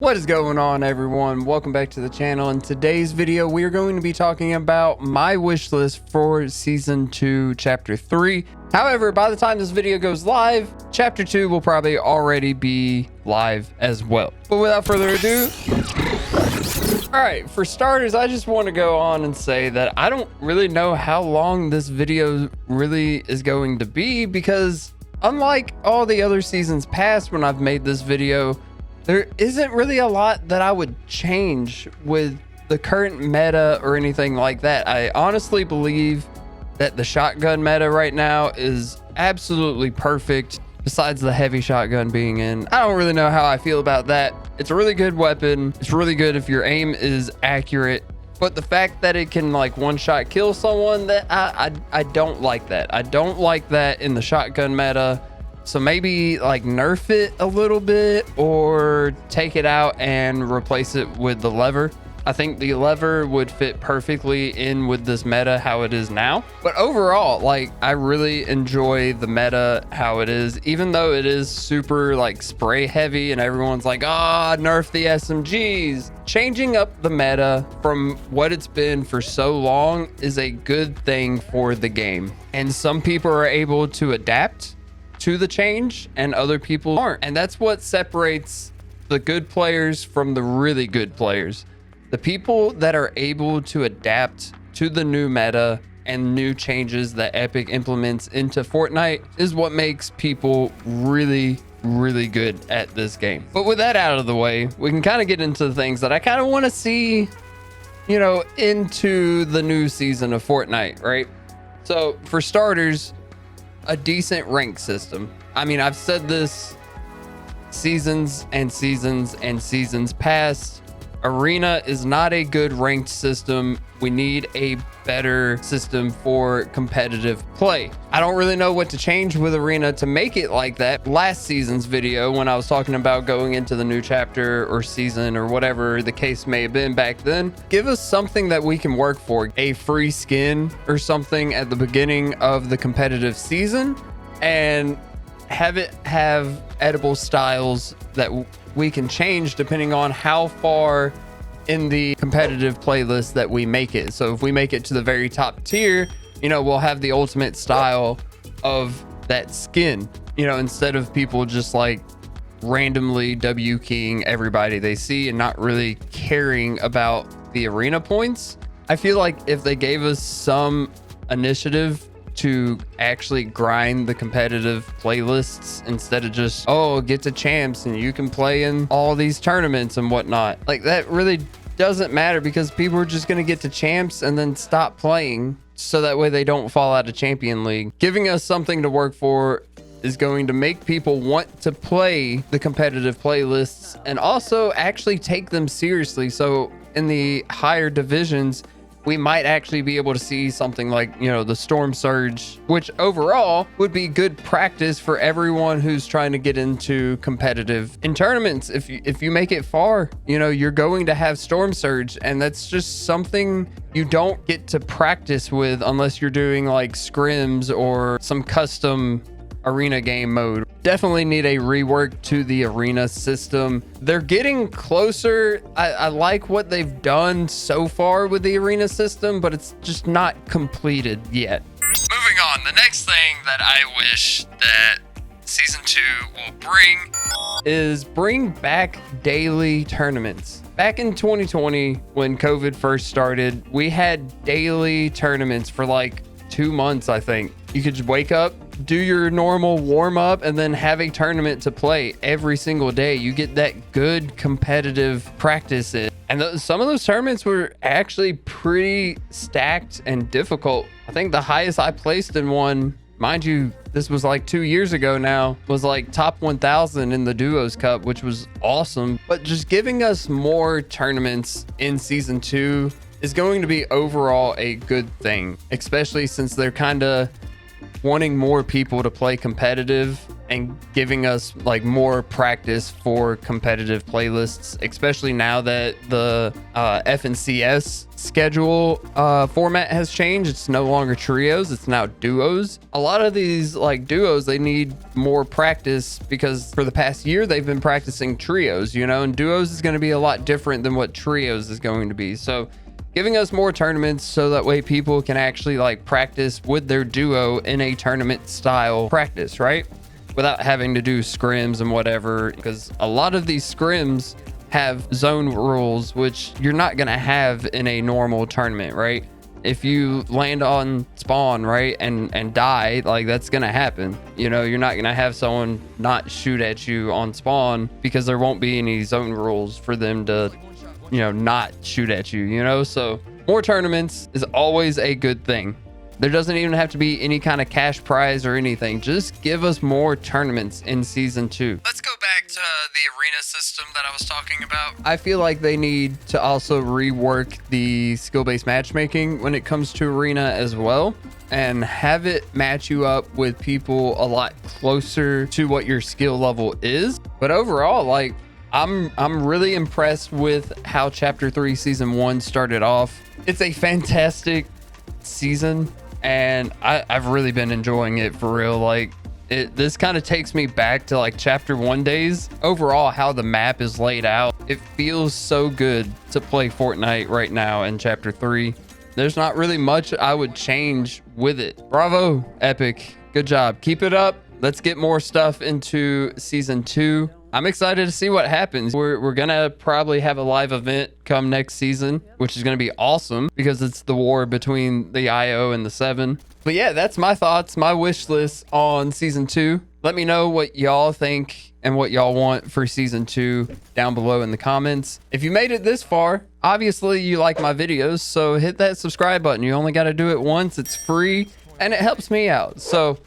What is going on, everyone? Welcome back to the channel. In today's video, we are going to be talking about my wish list for season 2 chapter 3. However, by the time this video goes live, chapter 2 will probably already be live as well. But without further ado, all right, for starters, I just want to go on and say that I don't really know how long this video really is going to be, because unlike all the other seasons past when I've made this video, there isn't really a lot that I would change with the current meta or anything like that. I honestly believe that the shotgun meta right now is absolutely perfect, besides the heavy shotgun being in. I don't really know how I feel about that. It's a really good weapon. It's really good if your aim is accurate. But the fact that it can like one-shot kill someone, that I don't like that. I don't like that in the shotgun meta. So maybe like nerf it a little bit or take it out and replace it with the lever. I think the lever would fit perfectly in with this meta how it is now. But overall, like, I really enjoy the meta how it is, even though it is super like spray heavy and everyone's like, nerf the SMGs. Changing up the meta from what it's been for so long is a good thing for the game. And some people are able to adapt to the change and other people aren't, and that's what separates the good players from the really good players. The people that are able to adapt to the new meta and new changes that Epic implements into Fortnite is what makes people really good at this game. But with that out of the way, we can kind of get into the things that I kind of want to see, you know, into the new season of Fortnite, right? So for starters, a decent rank system. I mean, I've said this seasons and seasons and seasons past. Arena is not a good ranked system. We need a better system for competitive play. I don't really know what to change with Arena to make it like that. Last season's video, when I was talking about going into the new chapter or season or whatever the case may have been back then, give us something that we can work for. A free skin or something at the beginning of the competitive season, and have it have edible styles that we can change depending on how far in the competitive playlist that we make it. So if we make it to the very top tier, you know, we'll have the ultimate style of that skin, you know, instead of people just like randomly W keying everybody they see and not really caring about the arena points. I feel like if they gave us some initiative to actually grind the competitive playlists instead of just, get to champs and you can play in all these tournaments and whatnot. Like, that really doesn't matter, because people are just going to get to champs and then stop playing, so that way they don't fall out of Champion League. Giving us something to work for is going to make people want to play the competitive playlists and also actually take them seriously. So in the higher divisions, we might actually be able to see something like, you know, the Storm Surge, which overall would be good practice for everyone who's trying to get into competitive in tournaments. If you make it far, you know, you're going to have Storm Surge, and that's just something you don't get to practice with unless you're doing like scrims or some custom arena game mode. Definitely need a rework to the arena system. They're getting closer. I like what they've done so far with the arena system, but it's just not completed yet. Moving on, the next thing that I wish that season 2 will bring back daily tournaments. Back in 2020, when COVID first started, we had daily tournaments for like 2 months, I think. You could just wake up, do your normal warm up, and then have a tournament to play every single day. You get that good competitive practice in. And some of those tournaments were actually pretty stacked and difficult. I think the highest I placed in one, mind you, this was like 2 years ago now, was like top 1000 in the Duos Cup, which was awesome. But just giving us more tournaments in season 2 is going to be overall a good thing, especially since they're kind of wanting more people to play competitive and giving us like more practice for competitive playlists, especially now that the FNCS schedule format has changed. It's no longer trios, it's now duos. A lot of these like duos, they need more practice because for the past year they've been practicing trios, you know, and duos is going to be a lot different than what trios is going to be. So giving us more tournaments so that way people can actually like practice with their duo in a tournament style practice, right? Without having to do scrims and whatever, because a lot of these scrims have zone rules, which you're not going to have in a normal tournament, right? If you land on spawn, right, and die, like that's going to happen. You know, you're not going to have someone not shoot at you on spawn because there won't be any zone rules for them to, you know, not shoot at you, you know? So more tournaments is always a good thing. There doesn't even have to be any kind of cash prize or anything. Just give us more tournaments in season 2. Let's go back to the arena system that I was talking about. I feel like they need to also rework the skill-based matchmaking when it comes to arena as well, and have it match you up with people a lot closer to what your skill level is. But overall, like, I'm really impressed with how Chapter 3 Season 1 started off. It's a fantastic season, and I've really been enjoying it for real. Like, this kind of takes me back to like Chapter 1 days. Overall, how the map is laid out, it feels so good to play Fortnite right now in Chapter 3. There's not really much I would change with it. Bravo, Epic. Good job. Keep it up. Let's get more stuff into Season 2. I'm excited to see what happens. We're gonna probably have a live event come next season, which is gonna be awesome because it's the war between the IO and the 7. But yeah, that's my thoughts, my wish list on Season 2. Let me know what y'all think and what y'all want for Season 2 down below in the comments. If you made it this far, obviously you like my videos, so hit that subscribe button. You only gotta do it once, it's free, and it helps me out. So